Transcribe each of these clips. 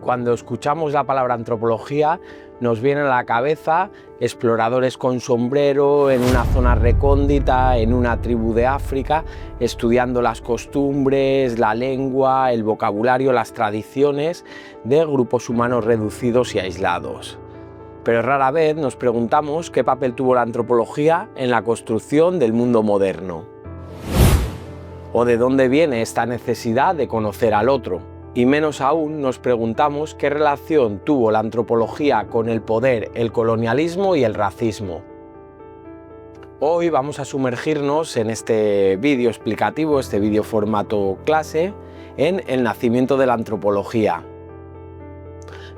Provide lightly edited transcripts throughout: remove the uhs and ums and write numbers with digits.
Cuando escuchamos la palabra antropología nos viene a la cabeza exploradores con sombrero en una zona recóndita, en una tribu de África, estudiando las costumbres, la lengua, el vocabulario, las tradiciones de grupos humanos reducidos y aislados. Pero rara vez nos preguntamos qué papel tuvo la antropología en la construcción del mundo moderno. ¿O de dónde viene esta necesidad de conocer al otro? Y menos aún nos preguntamos qué relación tuvo la antropología con el poder, el colonialismo y el racismo. Hoy vamos a sumergirnos en este vídeo explicativo, este vídeo formato clase, en el nacimiento de la antropología.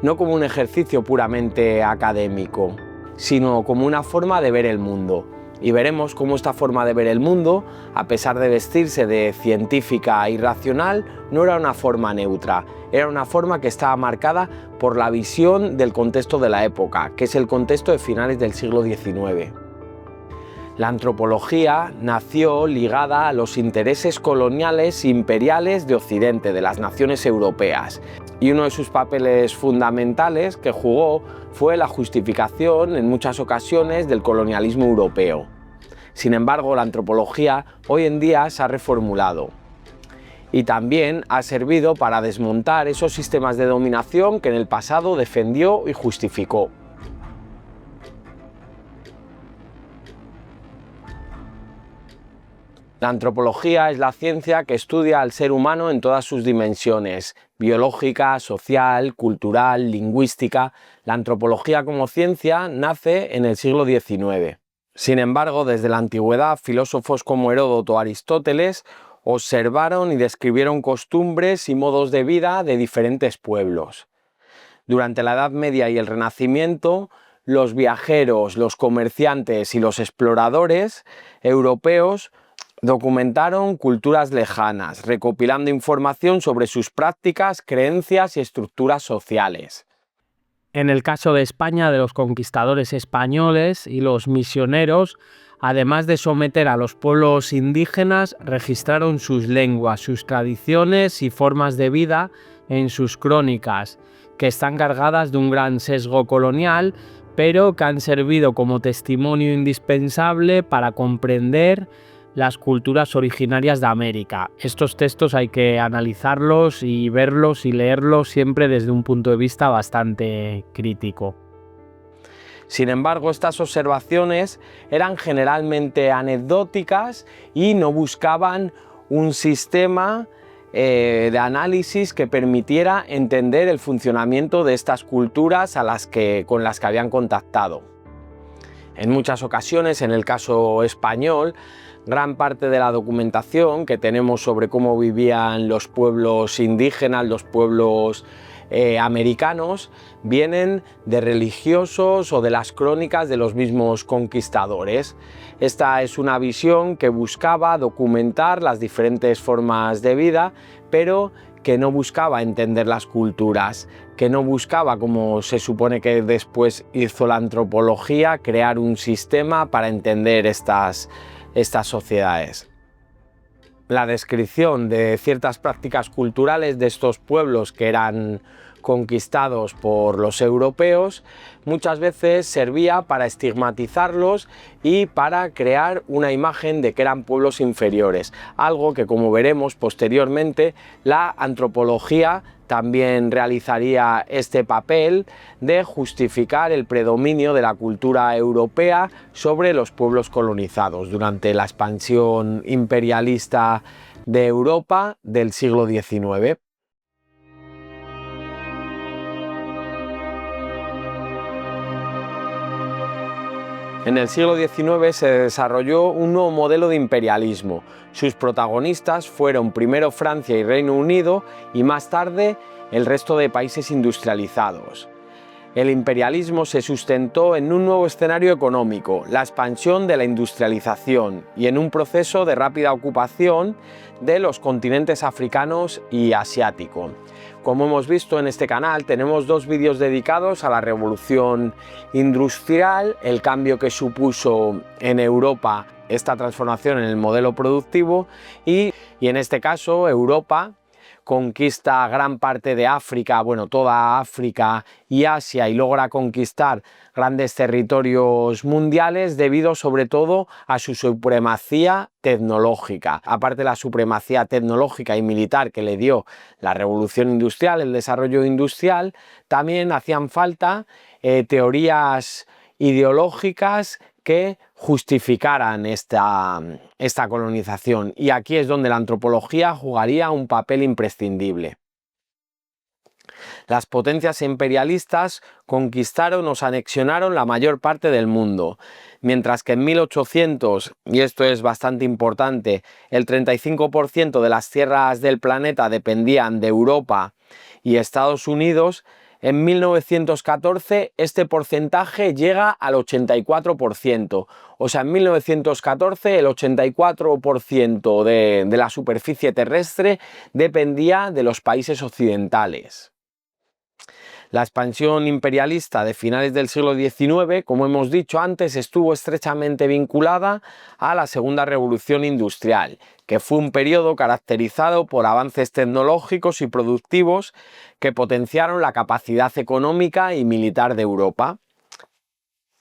No como un ejercicio puramente académico, sino como una forma de ver el mundo. Y veremos cómo esta forma de ver el mundo, a pesar de vestirse de científica y racional, no era una forma neutra, era una forma que estaba marcada por la visión del contexto de la época, que es el contexto de finales del siglo XIX. La antropología nació ligada a los intereses coloniales imperiales de Occidente, de las naciones europeas, y uno de sus papeles fundamentales que jugó fue la justificación en muchas ocasiones del colonialismo europeo. Sin embargo, la antropología hoy en día se ha reformulado y también ha servido para desmontar esos sistemas de dominación que en el pasado defendió y justificó. La antropología es la ciencia que estudia al ser humano en todas sus dimensiones, biológica, social, cultural, lingüística. La antropología como ciencia nace en el siglo XIX. Sin embargo, desde la antigüedad, filósofos como Heródoto o Aristóteles observaron y describieron costumbres y modos de vida de diferentes pueblos. Durante la Edad Media y el Renacimiento, los viajeros, los comerciantes y los exploradores europeos documentaron culturas lejanas, recopilando información sobre sus prácticas, creencias y estructuras sociales. En el caso de España, de los conquistadores españoles y los misioneros, además de someter a los pueblos indígenas, registraron sus lenguas, sus tradiciones y formas de vida en sus crónicas, que están cargadas de un gran sesgo colonial, pero que han servido como testimonio indispensable para comprender las culturas originarias de América. Estos textos hay que analizarlos y verlos y leerlos siempre desde un punto de vista bastante crítico. Sin embargo, estas observaciones eran generalmente anecdóticas y no buscaban un sistema de análisis que permitiera entender el funcionamiento de estas culturas con las que habían contactado. En muchas ocasiones, en el caso español, gran parte de la documentación que tenemos sobre cómo vivían los pueblos indígenas, los pueblos americanos, vienen de religiosos o de las crónicas de los mismos conquistadores. Esta es una visión que buscaba documentar las diferentes formas de vida, pero que no buscaba entender las culturas, que no buscaba, como se supone que después hizo la antropología, crear un sistema para entender estas sociedades. La descripción de ciertas prácticas culturales de estos pueblos que eran conquistados por los europeos muchas veces servía para estigmatizarlos y para crear una imagen de que eran pueblos inferiores, algo que, como veremos posteriormente, la antropología también realizaría este papel de justificar el predominio de la cultura europea sobre los pueblos colonizados durante la expansión imperialista de Europa del siglo XIX. En el siglo XIX se desarrolló un nuevo modelo de imperialismo. Sus protagonistas fueron primero Francia y Reino Unido y más tarde el resto de países industrializados. El imperialismo se sustentó en un nuevo escenario económico, la expansión de la industrialización y en un proceso de rápida ocupación de los continentes africanos y asiático. Como hemos visto en este canal, tenemos dos vídeos dedicados a la revolución industrial, el cambio que supuso en Europa esta transformación en el modelo productivo y en este caso Europa conquista gran parte de África, bueno, toda África y Asia, y logra conquistar grandes territorios mundiales debido sobre todo a su supremacía tecnológica. Aparte de la supremacía tecnológica y militar que le dio la revolución industrial, el desarrollo industrial, también hacían falta teorías ideológicas que justificaran esta colonización, y aquí es donde la antropología jugaría un papel imprescindible. Las potencias imperialistas conquistaron o anexionaron la mayor parte del mundo, mientras que en 1800, y esto es bastante importante, el 35% de las tierras del planeta dependían de Europa y Estados Unidos. En 1914 este porcentaje llega al 84%, o sea, en 1914 el 84% de la superficie terrestre dependía de los países occidentales. La expansión imperialista de finales del siglo XIX, como hemos dicho antes, estuvo estrechamente vinculada a la Segunda Revolución Industrial, que fue un periodo caracterizado por avances tecnológicos y productivos que potenciaron la capacidad económica y militar de Europa.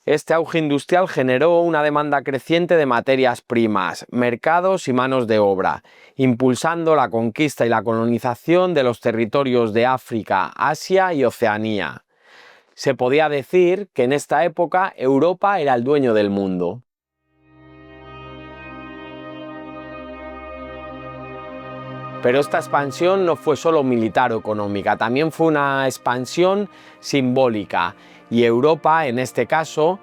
Este auge industrial generó una demanda creciente de materias primas, mercados y manos de obra, impulsando la conquista y la colonización de los territorios de África, Asia y Oceanía. Se podía decir que en esta época Europa era el dueño del mundo. Pero esta expansión no fue solo militar o económica, también fue una expansión simbólica, y Europa, en este caso,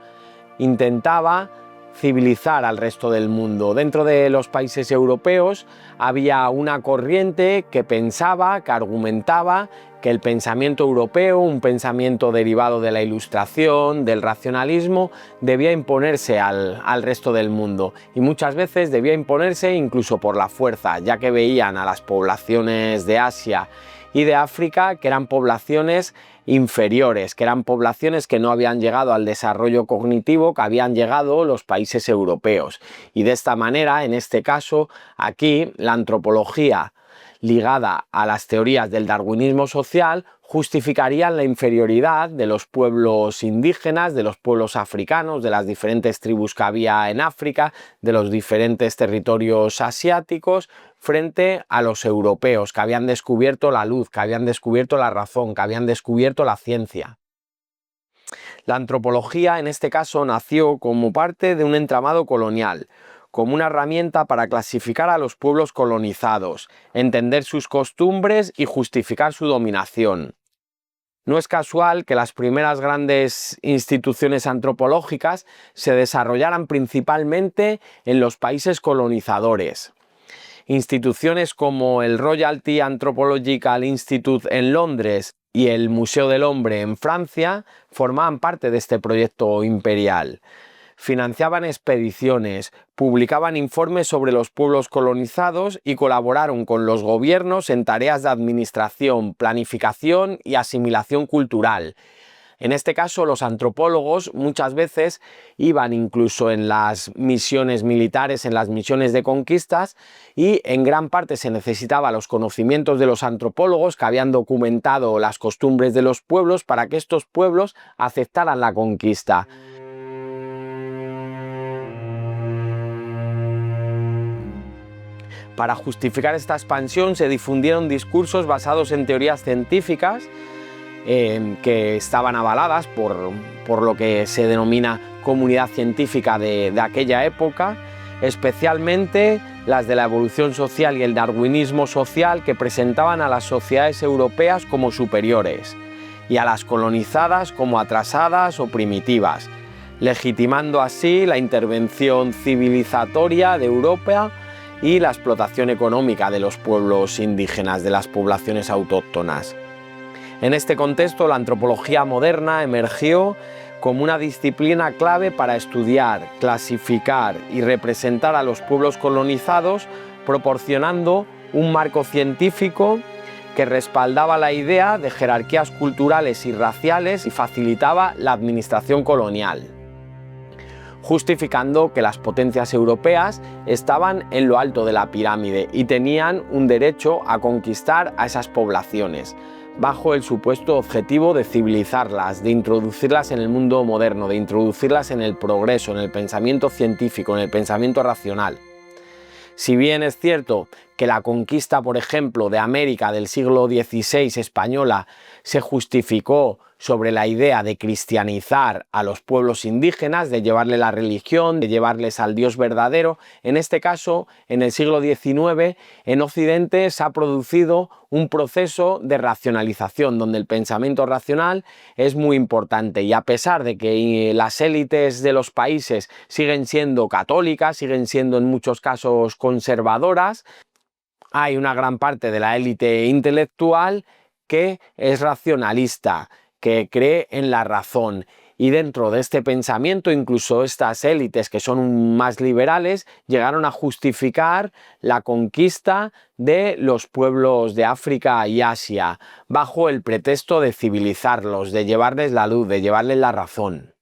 intentaba civilizar al resto del mundo. Dentro de los países europeos había una corriente que pensaba, que argumentaba que el pensamiento europeo, un pensamiento derivado de la Ilustración, del racionalismo, debía imponerse al resto del mundo, y muchas veces debía imponerse incluso por la fuerza, ya que veían a las poblaciones de Asia y de África que eran poblaciones inferiores, que eran poblaciones que no habían llegado al desarrollo cognitivo que habían llegado los países europeos. Y de esta manera, en este caso, aquí la antropología ligada a las teorías del darwinismo social justificarían la inferioridad de los pueblos indígenas, de los pueblos africanos, de las diferentes tribus que había en África, de los diferentes territorios asiáticos, frente a los europeos que habían descubierto la luz, que habían descubierto la razón, que habían descubierto la ciencia. La antropología en este caso nació como parte de un entramado colonial, como una herramienta para clasificar a los pueblos colonizados, entender sus costumbres y justificar su dominación. No es casual que las primeras grandes instituciones antropológicas se desarrollaran principalmente en los países colonizadores. Instituciones como el Royal Anthropological Institute en Londres y el Museo del Hombre en Francia formaban parte de este proyecto imperial. Financiaban expediciones, publicaban informes sobre los pueblos colonizados y colaboraron con los gobiernos en tareas de administración, planificación y asimilación cultural. En este caso, los antropólogos muchas veces iban incluso en las misiones militares, en las misiones de conquistas, y en gran parte se necesitaba los conocimientos de los antropólogos que habían documentado las costumbres de los pueblos para que estos pueblos aceptaran la conquista. Para justificar esta expansión se difundieron discursos basados en teorías científicas que estaban avaladas por lo que se denomina comunidad científica de aquella época, especialmente las de la evolución social y el darwinismo social, que presentaban a las sociedades europeas como superiores y a las colonizadas como atrasadas o primitivas, legitimando así la intervención civilizatoria de Europa y la explotación económica de los pueblos indígenas, de las poblaciones autóctonas. En este contexto, la antropología moderna emergió como una disciplina clave para estudiar, clasificar y representar a los pueblos colonizados, proporcionando un marco científico que respaldaba la idea de jerarquías culturales y raciales y facilitaba la administración colonial. justificando que las potencias europeas estaban en lo alto de la pirámide y tenían un derecho a conquistar a esas poblaciones, bajo el supuesto objetivo de civilizarlas, de introducirlas en el mundo moderno, de introducirlas en el progreso, en el pensamiento científico, en el pensamiento racional. Si bien es cierto que la conquista, por ejemplo, de América del siglo XVI española se justificó sobre la idea de cristianizar a los pueblos indígenas, de llevarle la religión, de llevarles al Dios verdadero, en este caso, en el siglo XIX, en Occidente se ha producido un proceso de racionalización, donde el pensamiento racional es muy importante, y a pesar de que las élites de los países siguen siendo católicas, siguen siendo en muchos casos conservadoras, hay una gran parte de la élite intelectual que es racionalista, que cree en la razón. Y dentro de este pensamiento, incluso estas élites que son más liberales, llegaron a justificar la conquista de los pueblos de África y Asia, bajo el pretexto de civilizarlos, de llevarles la luz, de llevarles la razón.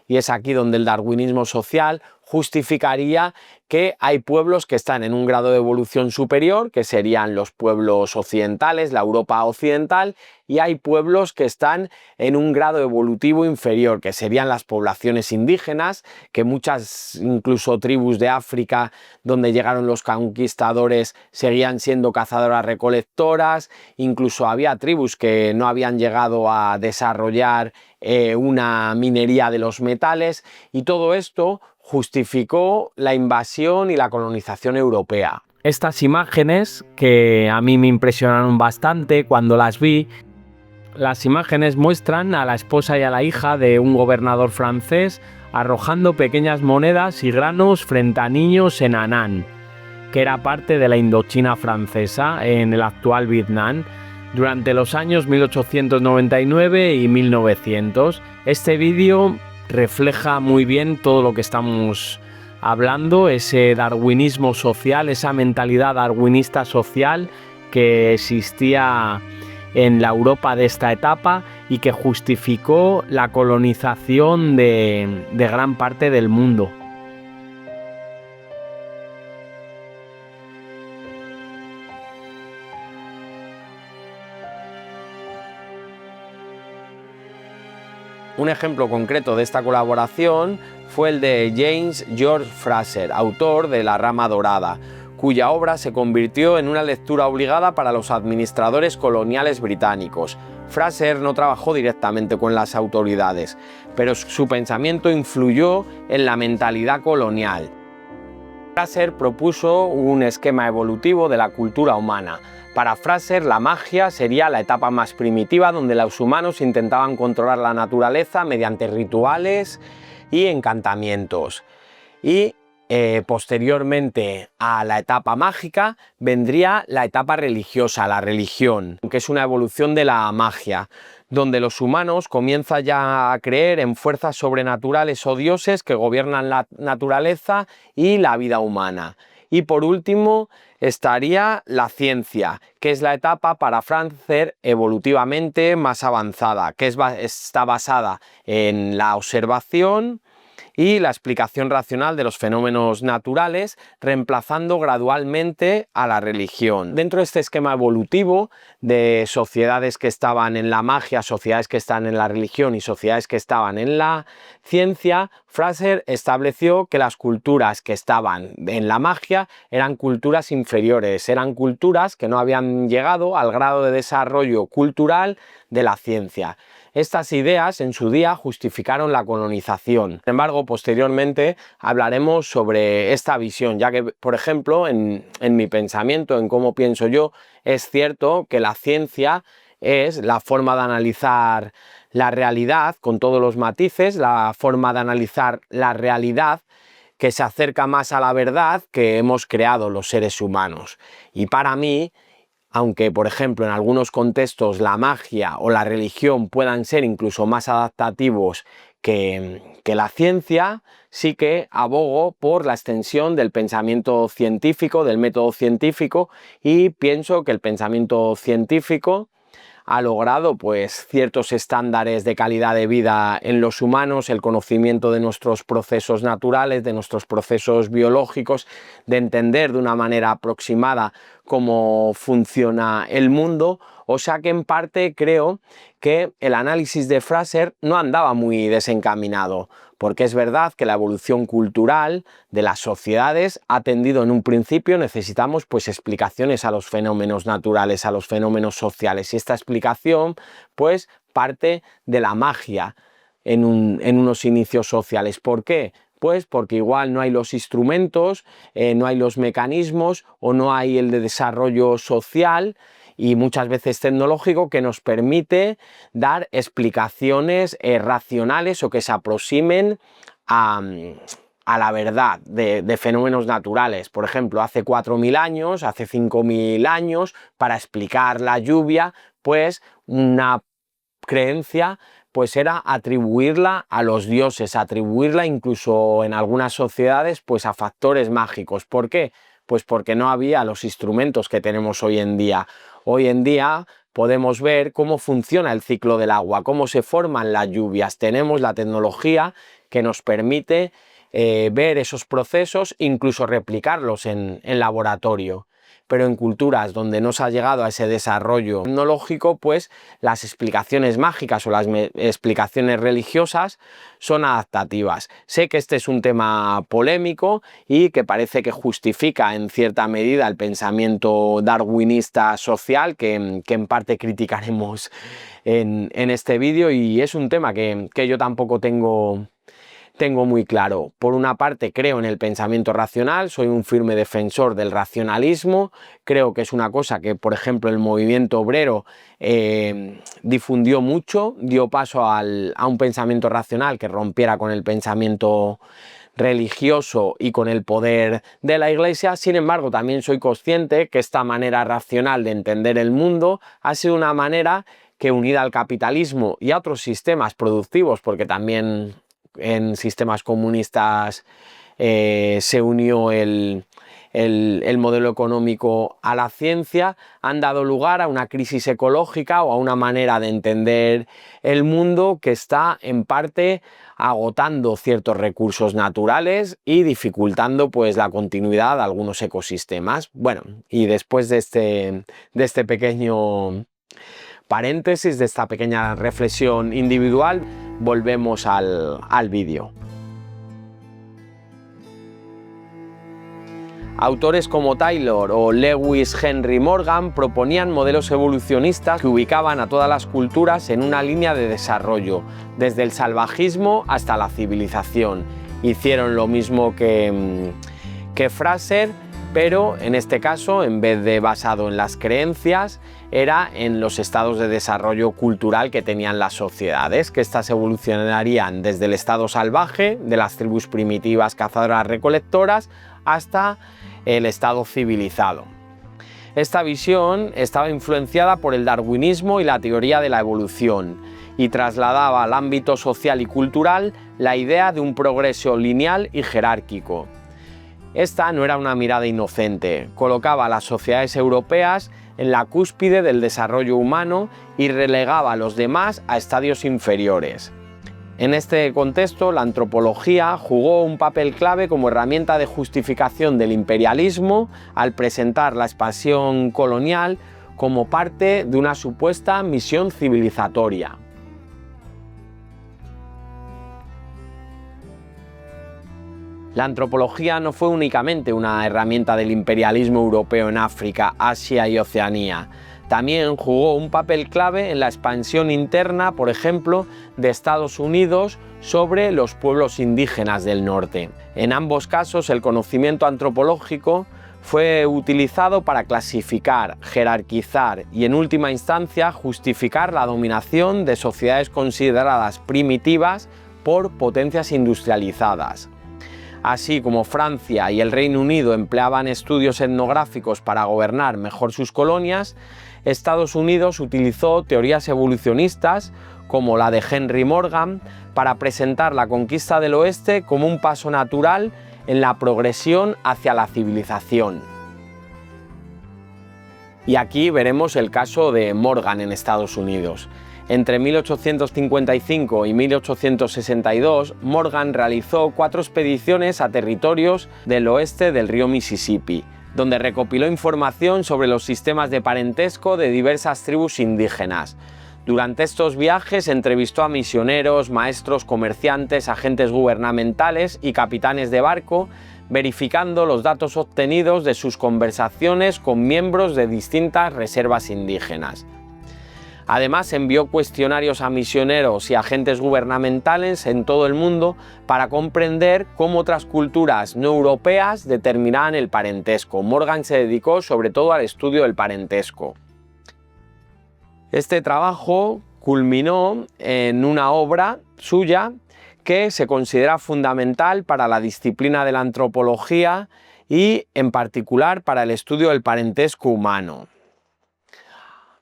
Y es aquí donde el darwinismo social justificaría que hay pueblos que están en un grado de evolución superior, que serían los pueblos occidentales, la Europa occidental, y hay pueblos que están en un grado evolutivo inferior, que serían las poblaciones indígenas, que muchas, incluso tribus de África, donde llegaron los conquistadores, seguían siendo cazadoras-recolectoras, incluso había tribus que no habían llegado a desarrollar una minería de los metales, y todo esto justificó la invasión y la colonización europea. Estas imágenes, que a mí me impresionaron bastante cuando las vi, las imágenes muestran a la esposa y a la hija de un gobernador francés arrojando pequeñas monedas y granos frente a niños en Anán, que era parte de la Indochina francesa en el actual Vietnam, durante los años 1899 y 1900. Este vídeo refleja muy bien todo lo que estamos hablando, ese darwinismo social, esa mentalidad darwinista social que existía en la Europa de esta etapa y que justificó la colonización de gran parte del mundo. Un ejemplo concreto de esta colaboración fue el de James George Fraser, autor de La Rama Dorada, cuya obra se convirtió en una lectura obligada para los administradores coloniales británicos. Fraser no trabajó directamente con las autoridades, pero su pensamiento influyó en la mentalidad colonial. Fraser propuso un esquema evolutivo de la cultura humana. Para Fraser, la magia sería la etapa más primitiva, donde los humanos intentaban controlar la naturaleza mediante rituales y encantamientos. Y posteriormente a la etapa mágica vendría la etapa religiosa, la religión, que es una evolución de la magia, donde los humanos comienzan ya a creer en fuerzas sobrenaturales o dioses que gobiernan la naturaleza y la vida humana. Y por último estaría la ciencia, que es la etapa para Fraser evolutivamente más avanzada, que está basada en la observación y la explicación racional de los fenómenos naturales, reemplazando gradualmente a la religión. Dentro de este esquema evolutivo de sociedades que estaban en la magia, sociedades que están en la religión y sociedades que estaban en la ciencia, Fraser estableció que las culturas que estaban en la magia eran culturas inferiores, eran culturas que no habían llegado al grado de desarrollo cultural de la ciencia. Estas ideas en su día justificaron la colonización. Sin embargo, posteriormente hablaremos sobre esta visión, ya que, por ejemplo, en mi pensamiento, en cómo pienso yo, es cierto que la ciencia es la forma de analizar la realidad con todos los matices, la forma de analizar la realidad que se acerca más a la verdad que hemos creado los seres humanos. Y para mí, aunque por ejemplo en algunos contextos la magia o la religión puedan ser incluso más adaptativos que la ciencia, sí que abogo por la extensión del pensamiento científico, del método científico, y pienso que el pensamiento científico, ha logrado pues ciertos estándares de calidad de vida en los humanos, el conocimiento de nuestros procesos naturales, de nuestros procesos biológicos, de entender de una manera aproximada cómo funciona el mundo. O sea que en parte creo que el análisis de Fraser no andaba muy desencaminado, porque es verdad que la evolución cultural de las sociedades ha tendido en un principio, necesitamos pues explicaciones a los fenómenos naturales, a los fenómenos sociales, y esta explicación pues parte de la magia en unos inicios sociales. ¿Por qué? Pues porque igual no hay los instrumentos, no hay los mecanismos o no hay el de desarrollo social y muchas veces tecnológico que nos permite dar explicaciones racionales o que se aproximen a la verdad de fenómenos naturales. Por ejemplo, hace 4.000 años, hace 5.000 años, para explicar la lluvia, pues una creencia pues era atribuirla a los dioses, atribuirla incluso en algunas sociedades pues a factores mágicos. ¿Por qué? Pues porque no había los instrumentos que tenemos hoy en día. Hoy en día podemos ver cómo funciona el ciclo del agua, cómo se forman las lluvias. Tenemos la tecnología que nos permite ver esos procesos, incluso replicarlos en laboratorio. Pero en culturas donde no se ha llegado a ese desarrollo tecnológico, pues las explicaciones mágicas o las explicaciones religiosas son adaptativas. Sé que este es un tema polémico y que parece que justifica en cierta medida el pensamiento darwinista social, que en parte criticaremos en este vídeo, y es un tema que yo tampoco tengo muy claro. Por una parte creo en el pensamiento racional, soy un firme defensor del racionalismo, creo que es una cosa que por ejemplo el movimiento obrero difundió mucho, dio paso a un pensamiento racional que rompiera con el pensamiento religioso y con el poder de la Iglesia. Sin embargo, también soy consciente que esta manera racional de entender el mundo ha sido una manera que, unida al capitalismo y a otros sistemas productivos, porque también en sistemas comunistas se unió el modelo económico a la ciencia, han dado lugar a una crisis ecológica o a una manera de entender el mundo que está en parte agotando ciertos recursos naturales y dificultando pues la continuidad de algunos ecosistemas. Bueno, y después de este pequeño paréntesis, de esta pequeña reflexión individual, volvemos al vídeo. Autores como Taylor o Lewis Henry Morgan proponían modelos evolucionistas que ubicaban a todas las culturas en una línea de desarrollo, desde el salvajismo hasta la civilización. Hicieron lo mismo que Fraser, pero en este caso, en vez de basado en las creencias, era en los estados de desarrollo cultural que tenían las sociedades, que estas evolucionarían desde el estado salvaje, de las tribus primitivas cazadoras-recolectoras, hasta el estado civilizado. Esta visión estaba influenciada por el darwinismo y la teoría de la evolución, y trasladaba al ámbito social y cultural la idea de un progreso lineal y jerárquico. Esta no era una mirada inocente, colocaba a las sociedades europeas en la cúspide del desarrollo humano y relegaba a los demás a estadios inferiores. En este contexto, la antropología jugó un papel clave como herramienta de justificación del imperialismo al presentar la expansión colonial como parte de una supuesta misión civilizatoria. La antropología no fue únicamente una herramienta del imperialismo europeo en África, Asia y Oceanía. También jugó un papel clave en la expansión interna, por ejemplo, de Estados Unidos sobre los pueblos indígenas del norte. En ambos casos, el conocimiento antropológico fue utilizado para clasificar, jerarquizar y, en última instancia, justificar la dominación de sociedades consideradas primitivas por potencias industrializadas. Así como Francia y el Reino Unido empleaban estudios etnográficos para gobernar mejor sus colonias, Estados Unidos utilizó teorías evolucionistas como la de Henry Morgan para presentar la conquista del oeste como un paso natural en la progresión hacia la civilización. Y aquí veremos el caso de Morgan en Estados Unidos. Entre 1855 y 1862, Morgan realizó 4 expediciones a territorios del oeste del río Mississippi, donde recopiló información sobre los sistemas de parentesco de diversas tribus indígenas. Durante estos viajes entrevistó a misioneros, maestros, comerciantes, agentes gubernamentales y capitanes de barco, verificando los datos obtenidos de sus conversaciones con miembros de distintas reservas indígenas. Además, envió cuestionarios a misioneros y agentes gubernamentales en todo el mundo para comprender cómo otras culturas no europeas determinaban el parentesco. Morgan se dedicó sobre todo al estudio del parentesco. Este trabajo culminó en una obra suya que se considera fundamental para la disciplina de la antropología y, en particular, para el estudio del parentesco humano.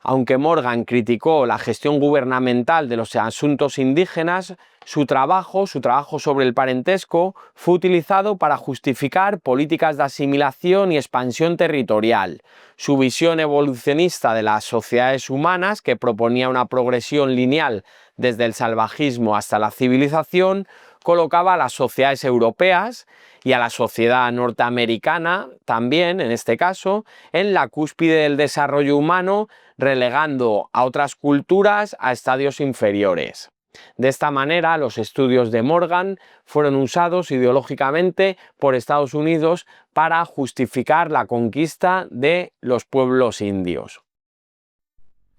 Aunque Morgan criticó la gestión gubernamental de los asuntos indígenas, su trabajo sobre el parentesco fue utilizado para justificar políticas de asimilación y expansión territorial. Su visión evolucionista de las sociedades humanas, que proponía una progresión lineal desde el salvajismo hasta la civilización, colocaba a las sociedades europeas y a la sociedad norteamericana también, en este caso, en la cúspide del desarrollo humano, relegando a otras culturas a estadios inferiores. De esta manera, los estudios de Morgan fueron usados ideológicamente por Estados Unidos para justificar la conquista de los pueblos indios.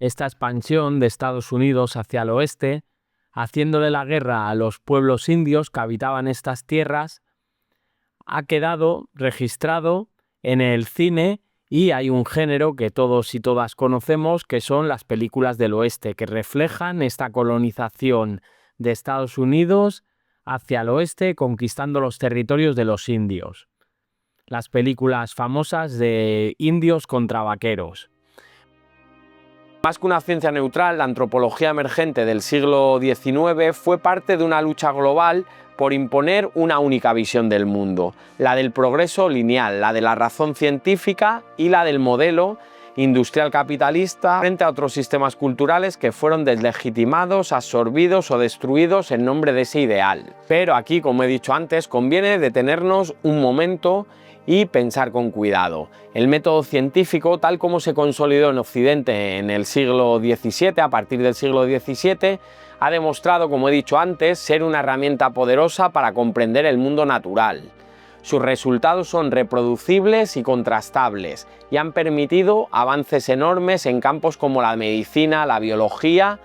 Esta expansión de Estados Unidos hacia el oeste, haciéndole la guerra a los pueblos indios que habitaban estas tierras, ha quedado registrado en el cine y hay un género que todos y todas conocemos, que son las películas del oeste, que reflejan esta colonización de Estados Unidos hacia el oeste, conquistando los territorios de los indios. Las películas famosas de indios contra vaqueros. Más que una ciencia neutral, la antropología emergente del siglo XIX fue parte de una lucha global por imponer una única visión del mundo, la del progreso lineal, la de la razón científica y la del modelo industrial capitalista frente a otros sistemas culturales que fueron deslegitimados, absorbidos o destruidos en nombre de ese ideal. Pero aquí, como he dicho antes, conviene detenernos un momento y pensar con cuidado. El método científico, tal como se consolidó en Occidente en el siglo XVII, a partir del siglo XVII, ha demostrado, como he dicho antes, ser una herramienta poderosa para comprender el mundo natural. Sus resultados son reproducibles y contrastables y han permitido avances enormes en campos como la medicina, la biología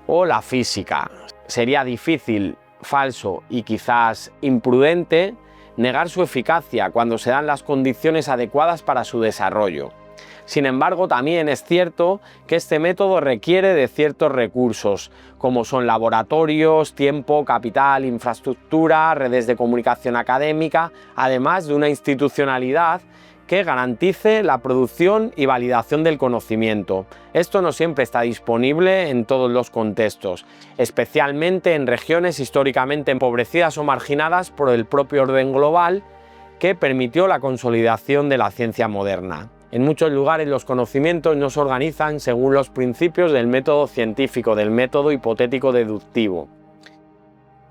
o la física. Sería difícil, falso y quizás imprudente negar su eficacia cuando se dan las condiciones adecuadas para su desarrollo. Sin embargo, también es cierto que este método requiere de ciertos recursos, como son laboratorios, tiempo, capital, infraestructura, redes de comunicación académica, además de una institucionalidad que garantice la producción y validación del conocimiento. Esto no siempre está disponible en todos los contextos, especialmente en regiones históricamente empobrecidas o marginadas por el propio orden global que permitió la consolidación de la ciencia moderna. En muchos lugares los conocimientos no se organizan según los principios del método científico, del método hipotético deductivo.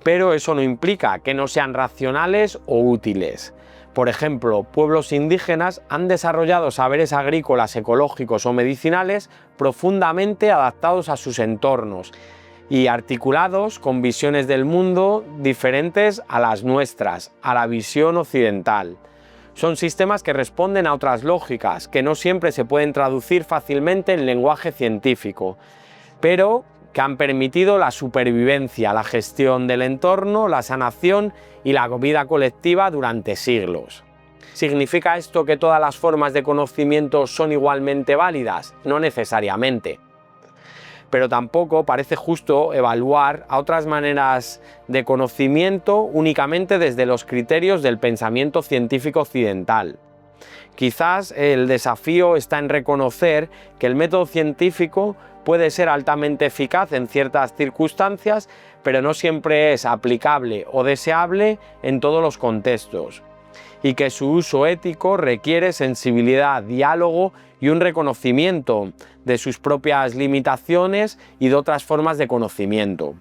Pero eso no implica que no sean racionales o útiles. Por ejemplo, pueblos indígenas han desarrollado saberes agrícolas, ecológicos o medicinales profundamente adaptados a sus entornos y articulados con visiones del mundo diferentes a las nuestras, a la visión occidental. Son sistemas que responden a otras lógicas, que no siempre se pueden traducir fácilmente en lenguaje científico, pero que han permitido la supervivencia, la gestión del entorno, la sanación y la vida colectiva durante siglos. ¿Significa esto que todas las formas de conocimiento son igualmente válidas? No necesariamente. Pero tampoco parece justo evaluar a otras maneras de conocimiento únicamente desde los criterios del pensamiento científico occidental. Quizás el desafío está en reconocer que el método científico puede ser altamente eficaz en ciertas circunstancias, pero no siempre es aplicable o deseable en todos los contextos. y que su uso ético requiere sensibilidad, diálogo y un reconocimiento de sus propias limitaciones y de otras formas de conocimiento.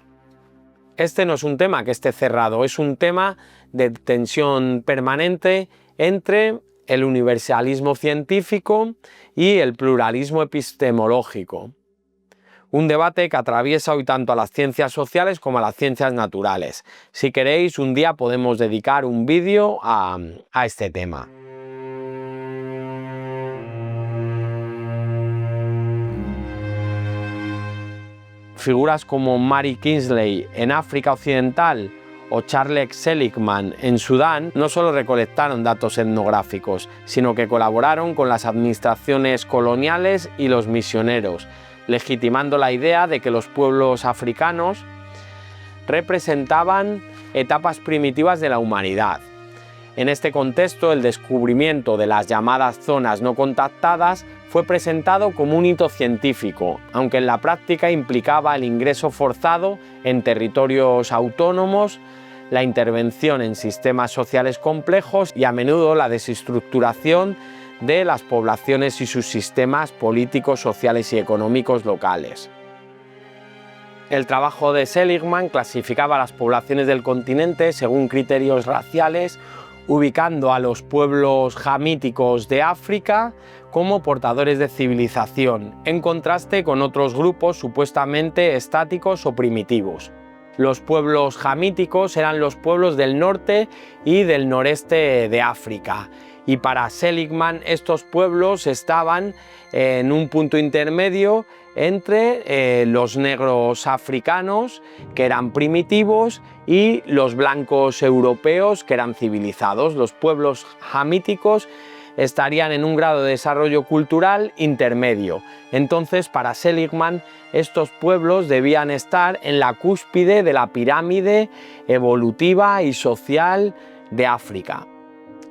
Este no es un tema que esté cerrado, es un tema de tensión permanente entre el universalismo científico y el pluralismo epistemológico. Un debate que atraviesa hoy tanto a las ciencias sociales como a las ciencias naturales. Si queréis, un día podemos dedicar un vídeo a este tema. Figuras como Mary Kingsley en África Occidental o Charles Seligman en Sudán no solo recolectaron datos etnográficos, sino que colaboraron con las administraciones coloniales y los misioneros, legitimando la idea de que los pueblos africanos representaban etapas primitivas de la humanidad. En este contexto, el descubrimiento de las llamadas zonas no contactadas fue presentado como un hito científico, aunque en la práctica implicaba el ingreso forzado en territorios autónomos, la intervención en sistemas sociales complejos y a menudo la desestructuración de las poblaciones y sus sistemas políticos, sociales y económicos locales. El trabajo de Seligman clasificaba las poblaciones del continente según criterios raciales, ubicando a los pueblos jamíticos de África como portadores de civilización, en contraste con otros grupos supuestamente estáticos o primitivos. Los pueblos jamíticos eran los pueblos del norte y del noreste de África, y para Seligman estos pueblos estaban en un punto intermedio entre los negros africanos, que eran primitivos, y los blancos europeos, que eran civilizados. Los pueblos jamíticos estarían en un grado de desarrollo cultural intermedio. Entonces, para Seligman, estos pueblos debían estar en la cúspide de la pirámide evolutiva y social de África.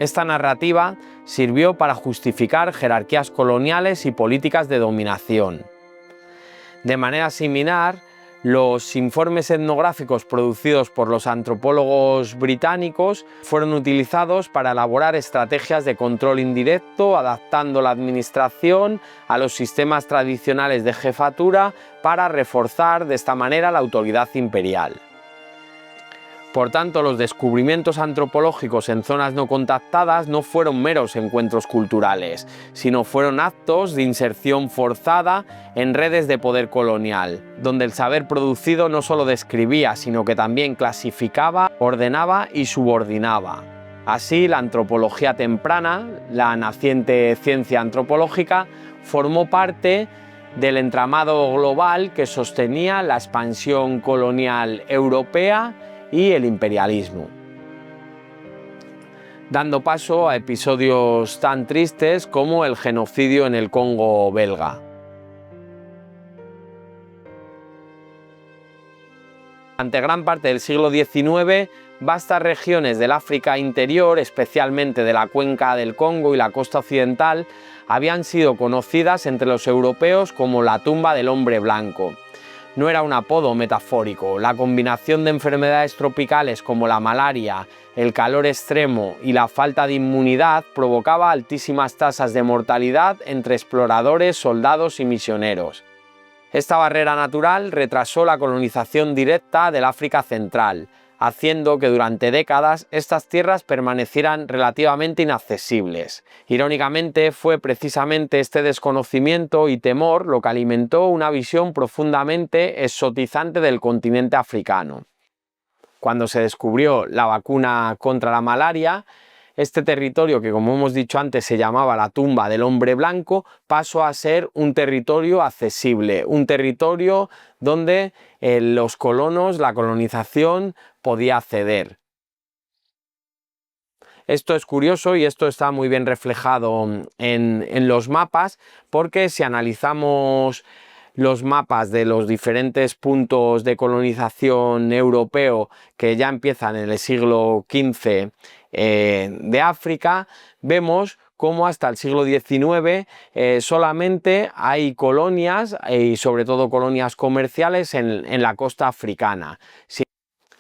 Esta narrativa sirvió para justificar jerarquías coloniales y políticas de dominación. De manera similar, los informes etnográficos producidos por los antropólogos británicos fueron utilizados para elaborar estrategias de control indirecto, adaptando la administración a los sistemas tradicionales de jefatura para reforzar de esta manera la autoridad imperial. Por tanto, los descubrimientos antropológicos en zonas no contactadas no fueron meros encuentros culturales, sino fueron actos de inserción forzada en redes de poder colonial, donde el saber producido no solo describía, sino que también clasificaba, ordenaba y subordinaba. Así, la antropología temprana, la naciente ciencia antropológica, formó parte del entramado global que sostenía la expansión colonial europea y el imperialismo, dando paso a episodios tan tristes como el genocidio en el Congo belga. Durante gran parte del siglo XIX, vastas regiones del África interior, especialmente de la cuenca del Congo y la costa occidental, habían sido conocidas entre los europeos como la tumba del hombre blanco. No era un apodo metafórico. La combinación de enfermedades tropicales como la malaria, el calor extremo y la falta de inmunidad provocaba altísimas tasas de mortalidad entre exploradores, soldados y misioneros. Esta barrera natural retrasó la colonización directa del África central, haciendo que durante décadas estas tierras permanecieran relativamente inaccesibles. Irónicamente, fue precisamente este desconocimiento y temor lo que alimentó una visión profundamente exotizante del continente africano. Cuando se descubrió la vacuna contra la malaria, este territorio, que como hemos dicho antes se llamaba la tumba del hombre blanco, pasó a ser un territorio accesible, un territorio donde los colonos, la colonización, podía acceder. Esto es curioso y esto está muy bien reflejado en los mapas, porque si analizamos los mapas de los diferentes puntos de colonización europeo que ya empiezan en el siglo XV de África, vemos cómo hasta el siglo XIX solamente hay colonias, y sobre todo colonias comerciales en la costa africana.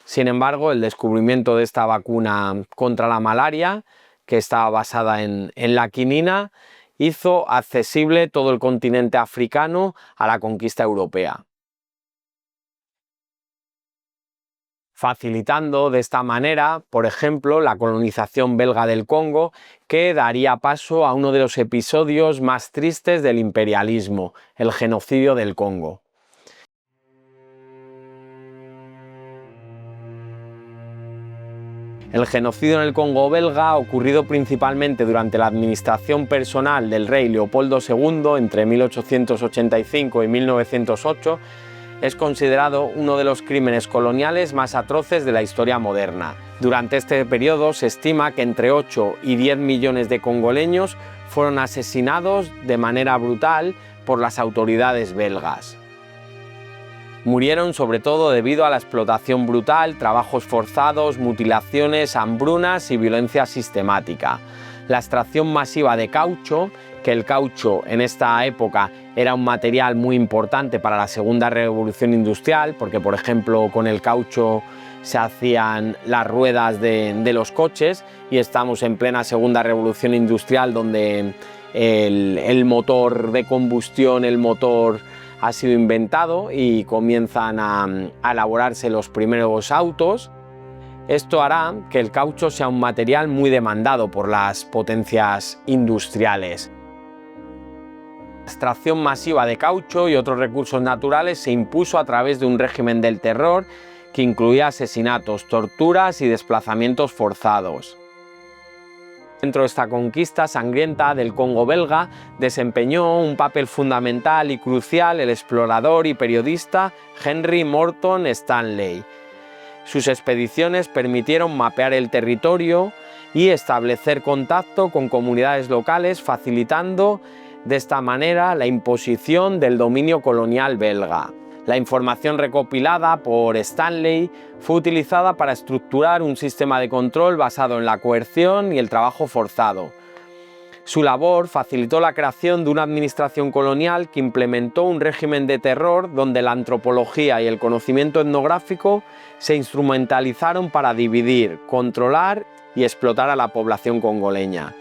Sin embargo, el descubrimiento de esta vacuna contra la malaria que estaba basada en la quinina, hizo accesible todo el continente africano a la conquista europea, facilitando de esta manera, por ejemplo, la colonización belga del Congo, que daría paso a uno de los episodios más tristes del imperialismo, el genocidio del Congo. El genocidio en el Congo belga, ocurrido principalmente durante la administración personal del rey Leopoldo II entre 1885 y 1908, es considerado uno de los crímenes coloniales más atroces de la historia moderna. Durante este periodo se estima que entre 8 y 10 millones de congoleños fueron asesinados de manera brutal por las autoridades belgas. Murieron sobre todo debido a la explotación brutal, trabajos forzados, mutilaciones, hambrunas y violencia sistemática. La extracción masiva de caucho, que el caucho en esta época era un material muy importante para la segunda revolución industrial, porque por ejemplo con el caucho se hacían las ruedas de los coches, y estamos en plena segunda revolución industrial donde el motor de combustión, el motor ha sido inventado y comienzan a elaborarse los primeros autos. Esto hará que el caucho sea un material muy demandado por las potencias industriales. La extracción masiva de caucho y otros recursos naturales se impuso a través de un régimen del terror que incluía asesinatos, torturas y desplazamientos forzados. Dentro de esta conquista sangrienta del Congo belga desempeñó un papel fundamental y crucial el explorador y periodista Henry Morton Stanley. Sus expediciones permitieron mapear el territorio y establecer contacto con comunidades locales, facilitando de esta manera la imposición del dominio colonial belga. La información recopilada por Stanley fue utilizada para estructurar un sistema de control basado en la coerción y el trabajo forzado. Su labor facilitó la creación de una administración colonial que implementó un régimen de terror donde la antropología y el conocimiento etnográfico se instrumentalizaron para dividir, controlar y explotar a la población congoleña.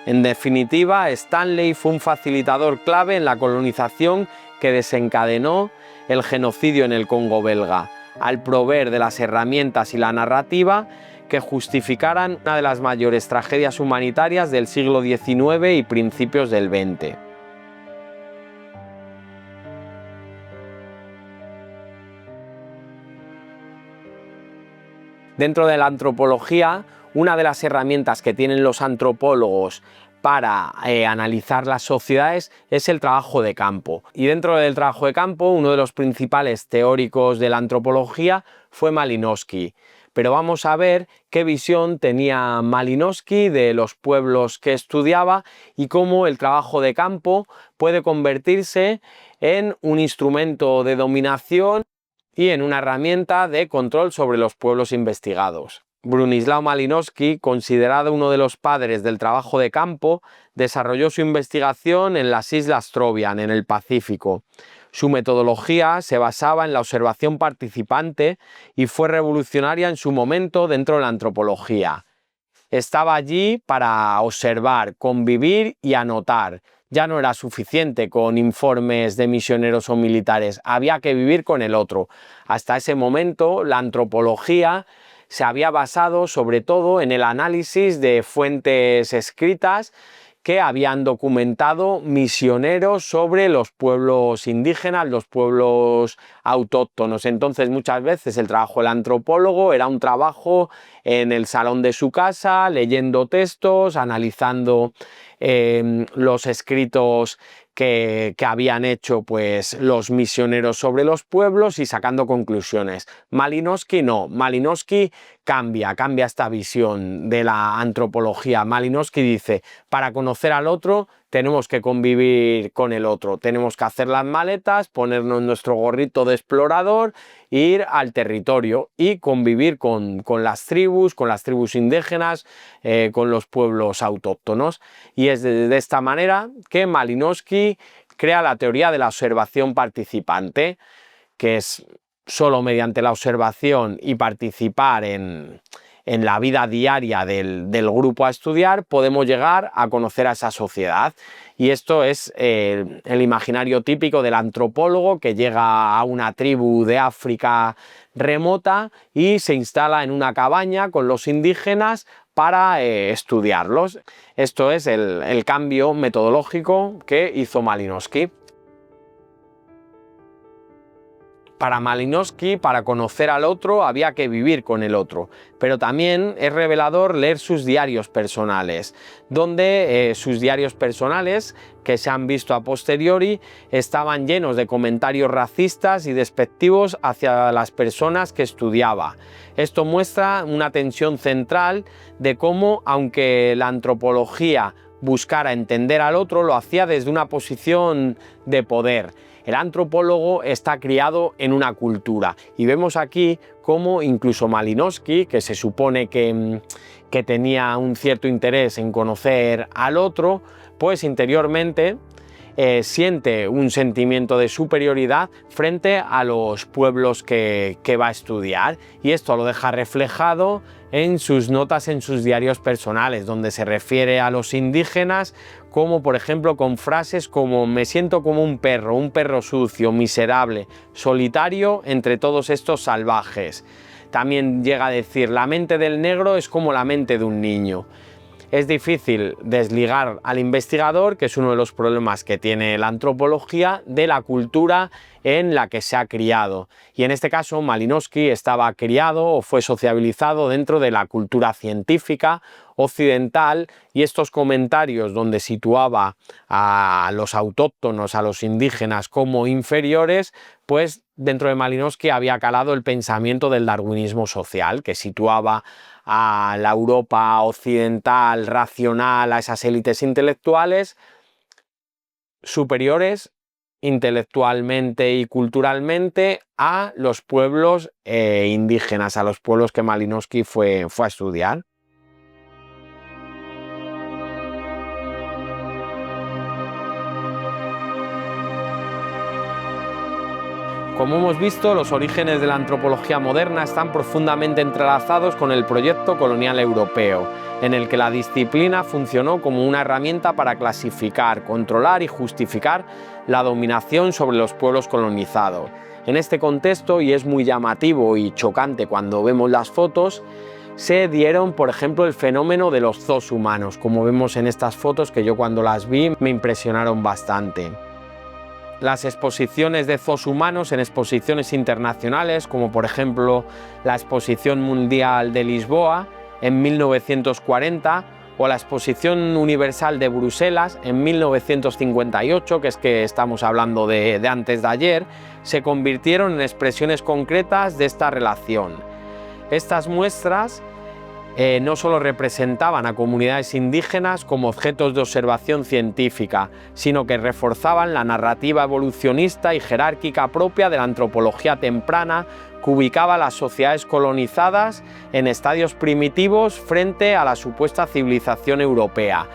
En definitiva, Stanley fue un facilitador clave en la colonización que desencadenó el genocidio en el Congo belga, al proveer de las herramientas y la narrativa que justificaran una de las mayores tragedias humanitarias del siglo XIX y principios del XX. Dentro de la antropología, una de las herramientas que tienen los antropólogos para analizar las sociedades es el trabajo de campo. Y dentro del trabajo de campo, uno de los principales teóricos de la antropología fue Malinowski. Pero vamos a ver qué visión tenía Malinowski de los pueblos que estudiaba y cómo el trabajo de campo puede convertirse en un instrumento de dominación y en una herramienta de control sobre los pueblos investigados. Bronislaw Malinowski, considerado uno de los padres del trabajo de campo, desarrolló su investigación en las Islas Trobriand, en el Pacífico. Su metodología se basaba en la observación participante y fue revolucionaria en su momento dentro de la antropología. Estaba allí para observar, convivir y anotar. Ya no era suficiente con informes de misioneros o militares, había que vivir con el otro. Hasta ese momento, la antropología se había basado sobre todo en el análisis de fuentes escritas que habían documentado misioneros sobre los pueblos indígenas, los pueblos autóctonos. Entonces muchas veces el trabajo del antropólogo era un trabajo en el salón de su casa, leyendo textos, analizando los escritos que habían hecho pues, los misioneros sobre los pueblos y sacando conclusiones. Malinowski no, Malinowski cambia esta visión de la antropología. Malinowski dice, para conocer al otro tenemos que convivir con el otro, tenemos que hacer las maletas, ponernos nuestro gorrito de explorador, ir al territorio y convivir con las tribus indígenas, con los pueblos autóctonos. Y es de esta manera que Malinowski crea la teoría de la observación participante, que es solo mediante la observación y participar en en la vida diaria del grupo a estudiar, podemos llegar a conocer a esa sociedad. Y esto es el imaginario típico del antropólogo que llega a una tribu de África remota y se instala en una cabaña con los indígenas para estudiarlos. Esto es el cambio metodológico que hizo Malinowski. Para Malinowski, para conocer al otro, había que vivir con el otro, pero también es revelador leer sus diarios personales, donde sus diarios personales, que se han visto a posteriori, estaban llenos de comentarios racistas y despectivos hacia las personas que estudiaba. Esto muestra una tensión central de cómo, aunque la antropología buscara entender al otro, lo hacía desde una posición de poder. El antropólogo está criado en una cultura y vemos aquí cómo incluso Malinowski, que se supone que tenía un cierto interés en conocer al otro, pues interiormente siente un sentimiento de superioridad frente a los pueblos que va a estudiar, y esto lo deja reflejado en sus notas en sus diarios personales, donde se refiere a los indígenas como por ejemplo con frases como me siento como un perro sucio, miserable, solitario entre todos estos salvajes. También llega a decir la mente del negro es como la mente de un niño. Es difícil desligar al investigador, que es uno de los problemas que tiene la antropología, de la cultura en la que se ha criado. Y en este caso Malinowski estaba criado o fue sociabilizado dentro de la cultura científica occidental, y estos comentarios donde situaba a los autóctonos, a los indígenas como inferiores, pues dentro de Malinowski había calado el pensamiento del darwinismo social, que situaba a la Europa occidental racional, a esas élites intelectuales superiores intelectualmente y culturalmente a los pueblos indígenas, a los pueblos que Malinowski fue a estudiar. Como hemos visto, los orígenes de la antropología moderna están profundamente entrelazados con el proyecto colonial europeo, en el que la disciplina funcionó como una herramienta para clasificar, controlar y justificar la dominación sobre los pueblos colonizados. En este contexto, y es muy llamativo y chocante cuando vemos las fotos, se dieron, por ejemplo, el fenómeno de los zoos humanos, como vemos en estas fotos que yo cuando las vi me impresionaron bastante. Las exposiciones de zoos humanos en exposiciones internacionales, como por ejemplo la Exposición Mundial de Lisboa en 1940 o la Exposición Universal de Bruselas en 1958, que es que estamos hablando de antes de ayer, se convirtieron en expresiones concretas de esta relación. Estas muestras no solo representaban a comunidades indígenas como objetos de observación científica, sino que reforzaban la narrativa evolucionista y jerárquica propia de la antropología temprana, que ubicaba a las sociedades colonizadas en estadios primitivos frente a la supuesta civilización europea.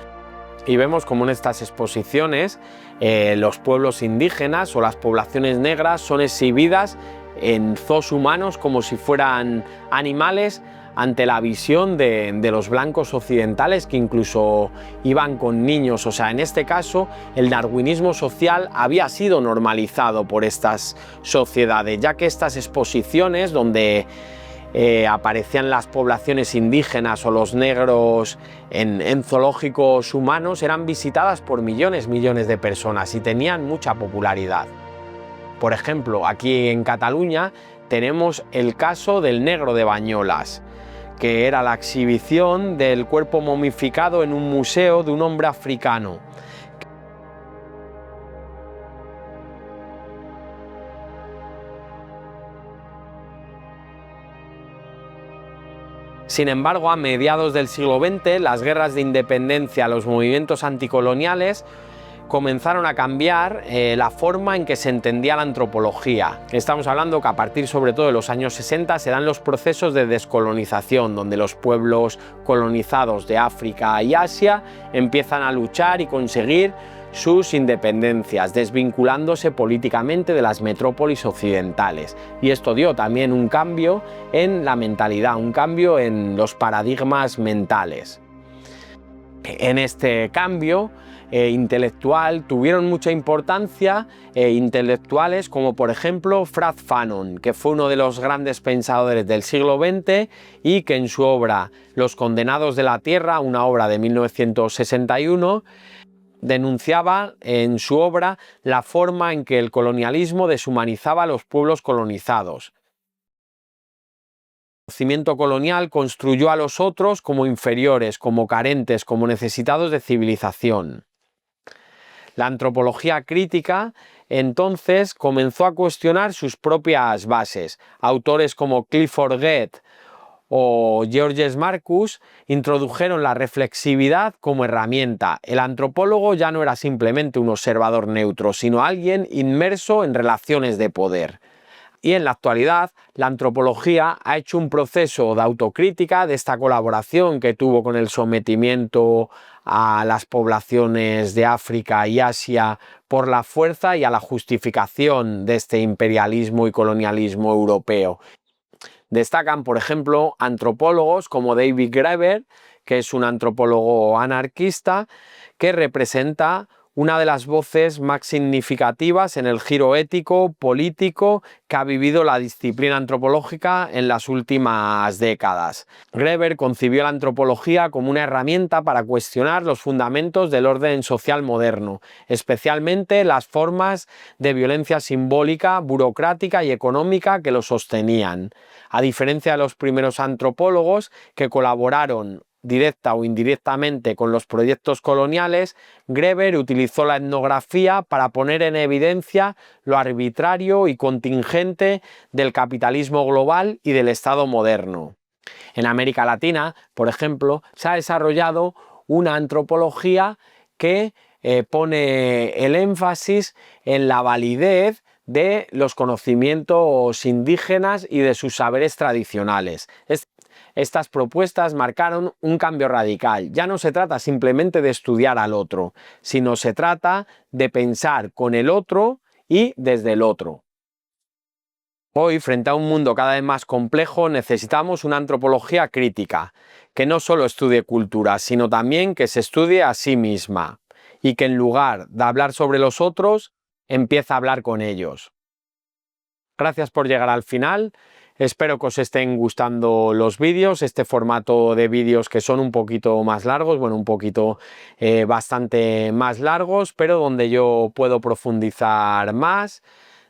Y vemos como en estas exposiciones los pueblos indígenas o las poblaciones negras son exhibidas en zoos humanos como si fueran animales, ante la visión de los blancos occidentales, que incluso iban con niños. O sea, en este caso el darwinismo social había sido normalizado por estas sociedades, ya que estas exposiciones donde aparecían las poblaciones indígenas o los negros en zoológicos humanos eran visitadas por millones de personas y tenían mucha popularidad. Por ejemplo, aquí en Cataluña tenemos el caso del negro de Banyolas, que era la exhibición del cuerpo momificado en un museo de un hombre africano. Sin embargo, a mediados del siglo XX, las guerras de independencia, los movimientos anticoloniales comenzaron a cambiar la forma en que se entendía la antropología. Estamos hablando que a partir sobre todo de los años 60 se dan los procesos de descolonización, donde los pueblos colonizados de África y Asia empiezan a luchar y conseguir sus independencias, desvinculándose políticamente de las metrópolis occidentales. Y esto dio también un cambio en la mentalidad, un cambio en los paradigmas mentales. En este cambio intelectual tuvieron mucha importancia intelectuales como por ejemplo Franz Fanon, que fue uno de los grandes pensadores del siglo XX y que en su obra Los condenados de la tierra, una obra de 1961, denunciaba en su obra la forma en que el colonialismo deshumanizaba a los pueblos colonizados. El conocimiento colonial construyó a los otros como inferiores, como carentes, como necesitados de civilización. La antropología crítica entonces comenzó a cuestionar sus propias bases. Autores como Clifford Geertz o Georges Marcus introdujeron la reflexividad como herramienta. El antropólogo ya no era simplemente un observador neutro, sino alguien inmerso en relaciones de poder. Y en la actualidad, la antropología ha hecho un proceso de autocrítica de esta colaboración que tuvo con el sometimiento a las poblaciones de África y Asia por la fuerza y a la justificación de este imperialismo y colonialismo europeo. Destacan, por ejemplo, antropólogos como David Graeber, que es un antropólogo anarquista que representa una de las voces más significativas en el giro ético, político que ha vivido la disciplina antropológica en las últimas décadas. Graeber concibió la antropología como una herramienta para cuestionar los fundamentos del orden social moderno, especialmente las formas de violencia simbólica, burocrática y económica que lo sostenían. A diferencia de los primeros antropólogos que colaboraron directa o indirectamente con los proyectos coloniales, Graeber utilizó la etnografía para poner en evidencia lo arbitrario y contingente del capitalismo global y del Estado moderno. En América Latina, por ejemplo, se ha desarrollado una antropología que pone el énfasis en la validez de los conocimientos indígenas y de sus saberes tradicionales. Estas propuestas marcaron un cambio radical. Ya no se trata simplemente de estudiar al otro, sino se trata de pensar con el otro y desde el otro. Hoy, frente a un mundo cada vez más complejo, necesitamos una antropología crítica, que no solo estudie cultura, sino también que se estudie a sí misma, y que en lugar de hablar sobre los otros, empiece a hablar con ellos. Gracias por llegar al final. Espero que os estén gustando los vídeos, este formato de vídeos que son un poquito más largos, bueno, bastante más largos, pero donde yo puedo profundizar más.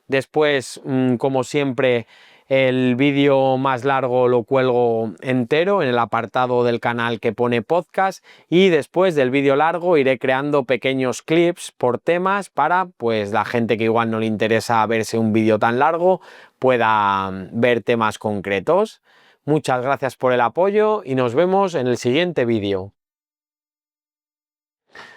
Después, como siempre, el vídeo más largo lo cuelgo entero en el apartado del canal que pone podcast, y después del vídeo largo iré creando pequeños clips por temas para pues la gente que igual no le interesa verse un vídeo tan largo pueda ver temas concretos. Muchas gracias por el apoyo y nos vemos en el siguiente vídeo.